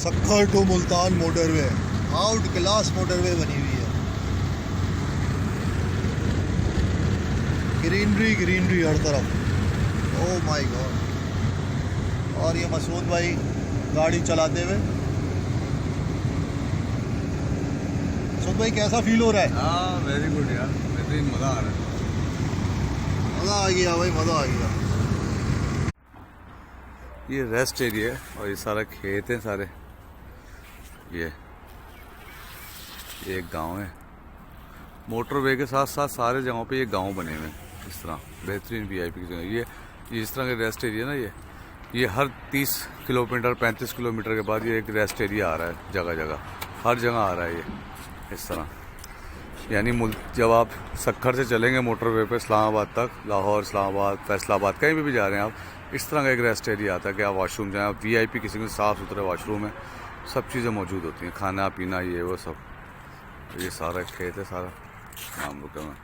Sukkur to Multan motorway, outclass motorway बनी हुई है। ग्रीनरी ग्रीनरी हर तरफ, ओह माय गॉड। और ये मसूद भाई गाड़ी चलाते हुए। मसूद भाई कैसा फील हो रहा है? हाँ वेरी गुड यार, बेहतरीन, मज़ा आ रहा है। मज़ा आ गया भाई, मज़ा आ गया। ये रेस्ट एरिया है और ये सारा खेत है सारे। ये एक गांव है, मोटरवे के साथ साथ सारे जगहों पे ये गांव बने हुए हैं इस तरह, बेहतरीन वीआईपी की जगह। ये इस तरह के रेस्ट एरिया ना, ये हर 30 किलोमीटर 35 किलोमीटर के बाद ये एक रेस्ट एरिया आ रहा है, जगह जगह हर जगह आ रहा है ये इस तरह। यानी जब आप सक्खर से चलेंगे मोटरवे पे इस्लामाबाद तक, लाहौर, इस्लामाबाद, फैसलाबाद, कहीं भी जा रहे हैं आप, इस तरह का एक रेस्ट एरिया आता है कि आप वॉशरूम जाएँ, आप वीआईपी किसी में साफ़ सुथरे वॉशरूम है, सब चीज़ें मौजूद होती हैं, खाना पीना ये वो सब। ये सारा खेत है सारा नाम रुका में।